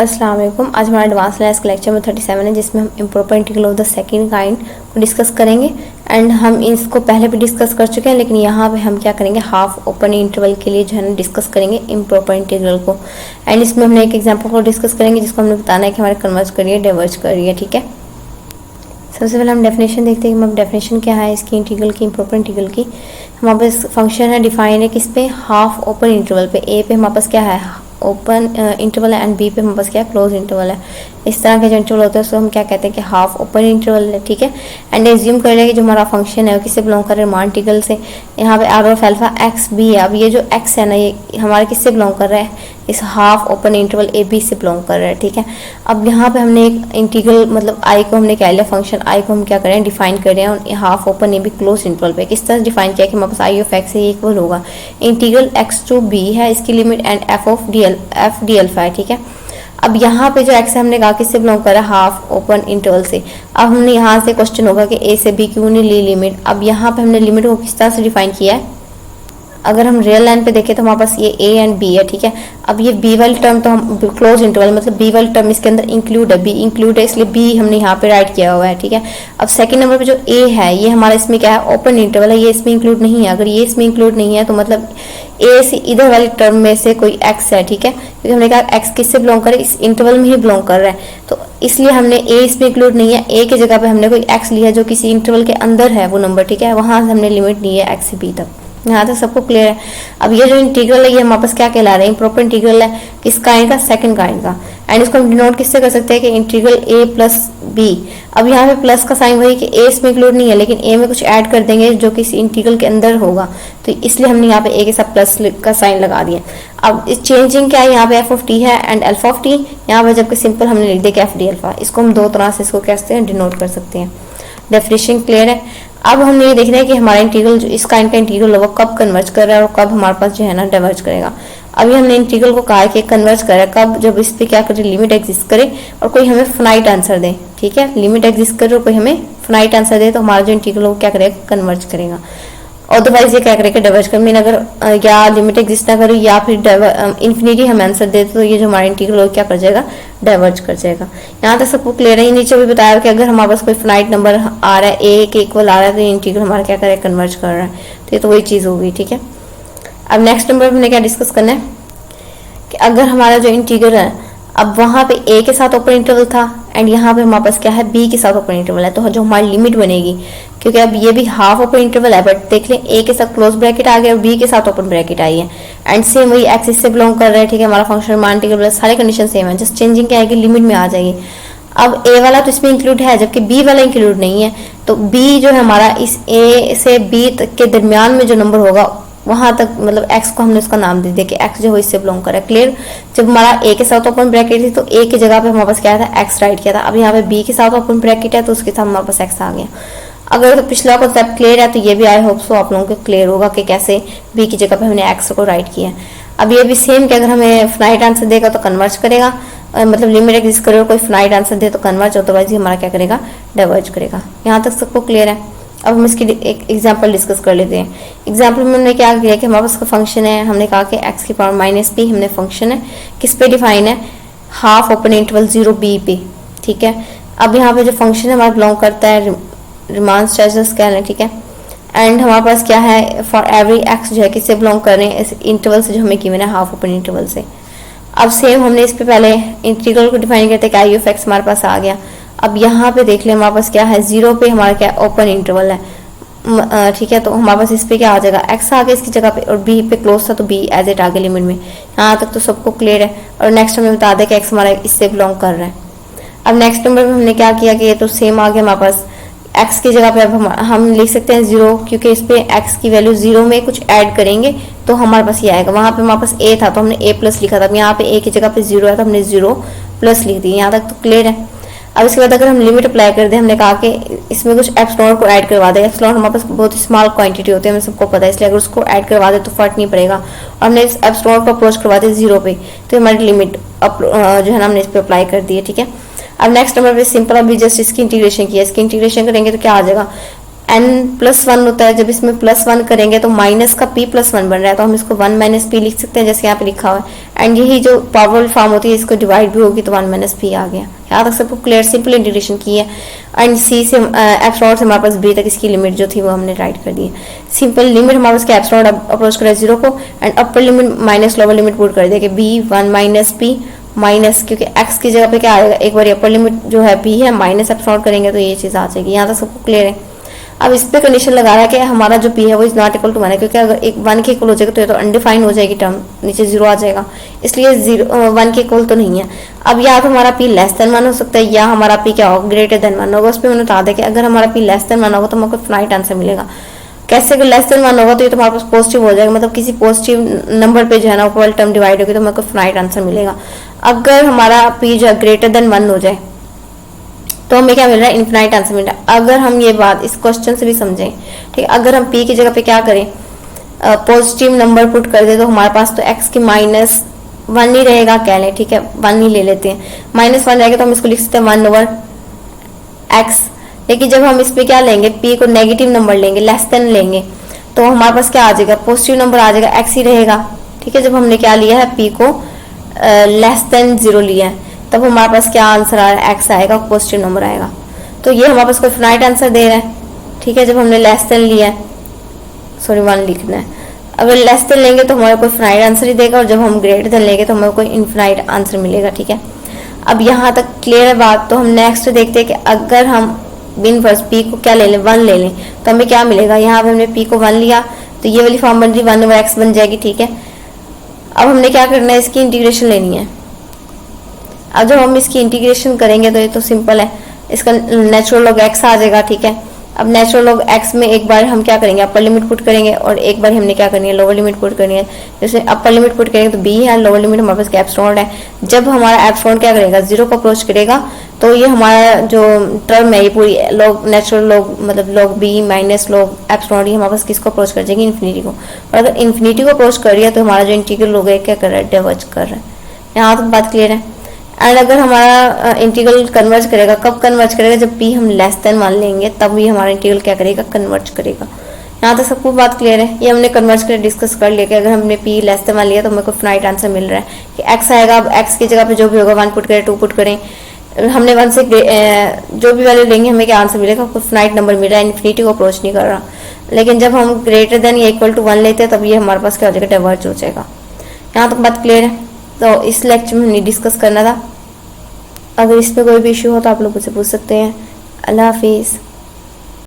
अस्सलाम वालेकुम। आज हमारा एडवांस क्लास का लेक्चर में 37 है, जिसमें हम improper integral of the second kind को डिस्कस करेंगे। एंड हम इसको पहले भी डिस्कस कर चुके हैं, लेकिन यहाँ पे हम क्या करेंगे, हाफ ओपन इंटरवल के लिए जो है ना डिस्कस करेंगे इम्प्रॉपर इंटीग्रल को। एंड इसमें हमने एक एग्जाम्पल को डिस्कस करेंगे, जिसको हमने बताना है कि हमारे कन्वर्ज करिए डाइवर्ज करिए। ठीक है, सबसे पहले हम डेफिनेशन देखते हैं कि मतलब डेफिनेशन क्या है इसकी इंटीग्रल की, इम्प्रॉपर इंटीग्रल की। हमारे पास फंक्शन है, डिफाइन है किस पे, हाफ ओपन इंटरवल पे। ए पे हमारे पास क्या है, ओपन इंटरवल है, एंड बी पे हमारे पास क्या है, क्लोज इंटरवल है। इस तरह के जो इंटरवल होते हैं उसको हम क्या कहते हैं कि हाफ ओपन इंटरवल है। ठीक है, एंड एज्यूम कर लेंगे जो हमारा फंक्शन है वो किससे बिलोंग कर रहा है, मान इंटीग्रल से। यहाँ पे r of alpha x b है। अब ये जो एक्स है ना, ये हमारे किससे बिलोंग कर रहा है, इस half open interval a b से बिलोंग कर रहा है। ठीक है, अब यहाँ पे हमने एक इंटीग्रल मतलब आई को हमने क्या लिया, फंक्शन आई को हम क्या करें, डिफाइन कर रहे हैं half open A be close interval पे। किस तरह डिफाइन किया कि हमारे पास आई ऑफ एक्स है इक्वल होगा इंटीग्रल एक्स टू बी है, इसकी limit and F D alpha है। ठीक है, अब यहाँ पे जो एक्स है हमने कहा किससे बिलोंग करा, हाफ ओपन इंटरवल से। अब हमने यहाँ से क्वेश्चन होगा कि ए से बी क्यों नहीं ली लिमिट। अब यहाँ पे हमने लिमिट को किस तरह से डिफाइन किया है, अगर हम रियल लाइन पे देखें तो हमारे पास ये ए एंड बी है। ठीक है, अब ये बी वाली टर्म तो हम क्लोज इंटरवल मतलब बी वाली टर्म इसके अंदर इंक्लूड है, बी इंक्लूड है, इसलिए बी हमने यहाँ पे राइट किया हुआ है। ठीक है, अब सेकंड नंबर पे जो ए है ये हमारा इसमें क्या है, ओपन इंटरवल है, ये इसमें इंक्लूड नहीं है। अगर ये इसमें इंक्लूड नहीं है तो मतलब ए से इधर वाली टर्म में से कोई एक्स है। ठीक है, क्योंकि हमने कहा एक्स किससे बिलोंग करे, इस इंटरवल में ही बिलोंग कर रहा है, तो इसलिए हमने ए इसमें इंक्लूड नहीं है। ए की जगह पे हमने कोई एक्स लिया जो किसी इंटरवल के अंदर है वो नंबर। ठीक है, वहां से हमने लिमिट ली है एक्स से बी तक। यहाँ तक सबको क्लियर है। अब ये जो इंटीग्रल है ये हमारे पास क्या कहला रहे हैं, इम्प्रॉपर इंटीग्रल है, किस काइंड का, सेकंड काइंड का। एंड इसको हम डिनोट किससे कर सकते हैं कि इंटीग्रल ए प्लस बी। अब यहाँ पे प्लस का साइन वही कि ए इसमें इंक्लूड नहीं है, लेकिन ए में कुछ ऐड कर देंगे जो किसी इंटीग्रल के अंदर होगा, तो इसलिए हमने यहाँ पे ए के साथ प्लस का साइन लगा दिया। अब इस चेंजिंग क्या है, यहाँ पे एफ ऑफ टी है एंड अल्फा ऑफ टी, यहाँ पे जबकि सिंपल हमने लिख दिया कि एफ डी अल्फा। इसको हम दो तरह से इसको कहते हैं डिनोट कर सकते हैं। डेफिनेशन क्लियर है। अब हमने ये देखना है कि हमारा इंटीग्रल जो इस काइंड का इंटीग्रल होगा कब कन्वर्ज कर रहा है और कब हमारे पास जो है ना डाइवर्ज करेगा। अभी हमने इंटीग्रल को कहा है कि कन्वर्ज करे कब, जब इस पे क्या करे, लिमिट एग्जिस्ट करे और कोई हमें फाइनाइट आंसर दे। ठीक है, लिमिट एग्जिस्ट करे और कोई हमें फाइनाइट आंसर दे तो हमारा जो इंटीग्रल वो क्या करेगा, कन्वर्ज करेगा। अदरवाइज ये क्या करेगा, डाइवर्ज कर। मीन अगर या लिमिट एग्जिस्ट ना करे या फिर इन्फिनिटी हमें आंसर दे तो ये जो हमारा इंटीग्रल क्या कर जाएगा, डाइवर्ज कर जाएगा। यहाँ तक सबको क्लियर है। नीचे भी बताया कि अगर हमारे पास कोई फाइनाइट नंबर आ रहा है, ए के इक्वल आ रहा है, तो ये इंटीग्रल हमारा क्या करेगा, कन्वर्ज कर रहा है। तो ये तो वही चीज़ होगी। ठीक है, अब नेक्स्ट नंबर हमने क्या डिस्कस करना है कि अगर हमारा जो इंटीग्रल है अब वहाँ पे ए के साथ ओपन इंटरवल था एंड यहाँ पे हमारे पास क्या है, बी के साथ ओपन इंटरवल है, तो जो हमारी लिमिट बनेगी, क्योंकि अब ये भी हाफ ओपन इंटरवल है, बट देख लें ए के साथ क्लोज ब्रैकेट आ गया और बी के साथ ओपन ब्रैकेट आई है एंड सेम वही एक्सिस से बिलोंग कर रहा है। ठीक है, हमारा फंक्शन मान इंटीग्रल सारी कंडीशन सेम है, जस्ट चेंजिंग क्या आएगी, लिमिट में आ जाएगी। अब ए वाला तो इसमें इंक्लूड है जबकि बी वाला इंक्लूड नहीं है, तो बी जो है हमारा इस ए से बी तक के दरमियान में जो नंबर होगा वहां तक मतलब x को हमने उसका नाम दे दिया कि x जो है इससे बिलोंग कर रहा है। क्लियर, जब हमारा a के साथ ओपन ब्रैकेट थी तो a की जगह पे हमारे पास क्या था, x राइट किया था। अब यहाँ पे b के साथ ओपन ब्रैकेट है तो उसके साथ हमारे पास x आ गया। अगर तो पिछला कॉन्सेप्ट क्लियर है तो ये भी आई होप सो आप लोगों को क्लियर होगा कि कैसे b की जगह पे हमने x को राइट किया। अब ये भी सेम कि अगर हमें फाइनाइट आंसर देगा तो कन्वर्ज करेगा, मतलब लिमिट एग्जिस्ट करे और कोई फाइनाइट आंसर दे तो कन्वर्ज, अदरवाइज हमारा क्या करेगा, डाइवर्ज करेगा। यहाँ तक सबको क्लियर है। अब हम इसकी एक एग्जांपल डिस्कस कर लेते हैं। एग्जांपल में हमने क्या किया कि हमारे पास का फंक्शन है, हमने कहा कि x की पावर माइनस b हमने फंक्शन है किस पे डिफाइन है, हाफ ओपन इंटरवल 0 b पे। ठीक है, अब यहाँ पे जो फंक्शन है हमारा बिलोंग करता है रिमान स्ट्रेचर्स कह लें। ठीक है, एंड हमारे पास क्या है, फॉर एवरी x जो है किससे बिलोंग कर रहे हैं, इस इंटरवल से जो हमें गिवन है हाफ ओपन इंटरवल से। अब सेम हमने इस पे पहले इंटीग्रल को डिफाइन करते हैं कि आई ऑफ एक्स हमारे पास आ गया। अब यहाँ पे देख लें हमारे पास क्या है, 0 पे हमारा क्या ओपन इंटरवल है। ठीक है, तो हमारे पास इस पे क्या आ जाएगा, x आ गया इसकी जगह पे और b पे क्लोज था तो b एज इट आ गया लिमिट में। यहाँ तक तो सबको क्लियर है। और नेक्स्ट हमें बता दें कि x हमारा इससे बिलोंग कर रहा है। अब नेक्स्ट नंबर में हमने क्या किया कि ये तो सेम आ गया हमारे पास, x की जगह पे अब हम लिख सकते हैं 0, क्योंकि इस पे x की वैल्यू 0 में कुछ ऐड करेंगे तो हमारे पास ये आएगा। वहाँ पे हमारे पास a था तो हमने a प्लस लिखा था, अब यहाँ पे a की जगह पे 0 है तो हमने 0 प्लस लिख दी। यहाँ तक तो क्लियर है। अब इसके बाद अगर हम लिमिट अप्लाई कर दें, हमने कहा कि इसमें कुछ एप्सिलॉन को ऐड करवा दें। एप्सिलॉन हमारे पास बहुत स्मॉल क्वांटिटी होती है, हमें सबको पता है, इसलिए अगर उसको ऐड करवा दे तो फर्क नहीं पड़ेगा। और हमने इस एप्सिलॉन को अप्रोच करवा दे 0 पे तो हमारी लिमिट जो है ना हमने इस पर अप्लाई कर दी है। ठीक है, अब नेक्स्ट नंबर पे सिंपल अभी जस्ट इसकी इंटीग्रेशन किया, इसकी इंटीग्रेशन करेंगे तो क्या आ जाएगा, n+1 होता है, जब इसमें +1 करेंगे तो माइनस का p+1 बन रहा है, तो हम इसको 1 - p लिख सकते हैं जैसे यहाँ पे लिखा हुआ है। एंड यही जो पावरफुल फॉर्म होती है इसको डिवाइड भी होगी तो 1 - p आ गया। यहाँ तक सबको क्लियर, सिंपल इंटीग्रेशन की है। एंड c से एप्सिलॉन से हमारे पास b तक इसकी लिमिट जो थी वो हमने राइट कर दी है। सिंपल लिमिट हमारे पास एप्सिलॉन अप्रोच करें 0 को, and upper limit minus lower limit put कर दिया कि b 1 - p माइनस, क्योंकि x की जगह पे क्या आएगा, एक बार अपर लिमिट जो है b है माइनस एप्सिलॉन करेंगे तो ये चीज़ आ जाएगी। यहाँ तक सबको क्लियर है। अब इस पे कंडीशन लगा रहा है कि हमारा जो p है वो इज नॉट इक्वल टू 1 है, क्योंकि अगर एक 1 के इक्वल हो जाएगा तो ये तो अनडिफाइन हो जाएगी टर्म, नीचे 0 आ जाएगा, इसलिए 1 के इक्वल तो नहीं है। अब या तो हमारा p लेस देन 1 हो सकता है या हमारा p क्या होगा, ग्रेटर देन 1 होगा। उस पर मैंने बता दिया कि अगर हमारा p लेस देन 1 होगा तो हमको फाइनाइट आंसर मिलेगा। कैसे, अगर लेस देन 1 होगा तो ये तो हमारे पास पॉजिटिव हो जाएगा, मतलब किसी पॉजिटिव नंबर पे जो है ना ऊपर टर्म डिवाइड होगी तो हमें फाइनाइट आंसर मिलेगा। अगर हमारा p जो है ग्रेटर देन 1 हो जाए तो हमें क्या मिल रहा है, इन्फिनाइट आंसर मिल रहा है। अगर हम ये बात इस क्वेश्चन से भी समझें, ठीक है, अगर हम p की जगह पे क्या करें, पॉजिटिव नंबर पुट कर दे तो हमारे पास तो x की -1 ही रहेगा, कह लें, ठीक है, 1 ही ले लेते हैं। -1 रहेगा तो हम इसको लिख सकते हैं 1/x। लेकिन जब हम इस पे क्या लेंगे, p को नेगेटिव नंबर लेंगे, लेस देन लेंगे, तो हमारे पास क्या आ जाएगा, पॉजिटिव नंबर आ जाएगा, x ही रहेगा, ठीक है। जब हमने क्या लिया है, p को लेस देन 0 लिया है, तब हमारे पास क्या आंसर आ रहा है, x आएगा, पॉजिटिव नंबर आएगा। तो ये हमारे पास कोई फाइनाइट आंसर दे रहा है, ठीक है। जब हमने लेस देन लिया है, सॉरी 1 लिखना है, अगर लेस देन लेंगे तो हमारा कोई फाइनाइट आंसर ही देगा, और जब हम ग्रेटर देन लेंगे तो हमें कोई इनफाइनाइट आंसर मिलेगा, ठीक है। अब यहाँ तक क्लियर है बात। तो हम नेक्स्ट देखते हैं कि अगर हम बिन फर्स्ट p को क्या ले लें, 1 ले लें, तो हमें क्या मिलेगा। यहाँ पे हमने p को 1 लिया तो ये वाली फॉर्म बन रही 1/x बन जाएगी, ठीक है। अब हमने क्या करना है, इसकी इंटीग्रेशन लेनी है। अब जब हम इसकी इंटीग्रेशन करेंगे तो ये तो सिंपल है, इसका नेचुरल लॉग x आ जाएगा, ठीक है। अब नेचुरल लॉग x में एक बार हम क्या करेंगे, अपर लिमिट पुट करेंगे, और एक बार हमने क्या करनी है, लोअर लिमिट पुट करनी है। जैसे अपर लिमिट पुट करेंगे तो b है, लोअर लिमिट हमारे पास एप्सिलॉन है। जब हमारा एप्सिलॉन क्या करेगा, 0 को अप्रोच करेगा तो ये हमारा जो टर्म है ये पूरी लॉग नेचुरल लॉग मतलब log b minus log epsilon, ये हमारे पास किसको अप्रोच कर जाएगी, इन्फिनिटी को। और अगर इन्फिनिटी को अप्रोच कर रही है तो हमारा जो इंटीग्रल लॉग है क्या कर रहा है, डाइवर्ज कर रहा है। यहाँ तक बात क्लियर है। एंड अगर हमारा इंटीग्रल कन्वर्ज करेगा, कब कन्वर्ज करेगा, जब p हम लेस देन मान लेंगे तब भी हमारा इंटीग्रल क्या करेगा, कन्वर्ज करेगा। यहाँ तक सबको बात क्लियर है। ये हमने कन्वर्ज करके डिस्कस कर लिया कि अगर हमने p लेस देन मान लिया तो हमें को फाइनाइट आंसर मिल रहा है कि x आएगा। अब x की जगह पे जो भी होगा 1 पुट करें, 2 पुट करें, हमने 1 से जो भी वैल्यू लेंगे हमें क्या आंसर मिलेगा, कोई फाइनाइट नंबर मिल रहा है, इन्फिनिटी को अप्रोच नहीं कर रहा। लेकिन जब हम ग्रेटर देन या इक्वल टू 1 लेते हैं तब ये हमारे पास क्या हो जाएगा, डाइवर्ज हो जाएगा। यहाँ तक बात क्लियर है। तो इस लेक्चर में हमने डिस्कस करना था। अगर इस पर कोई भी इशू हो तो आप लोग मुझसे पूछ सकते हैं। अल्लाह हाफिज़।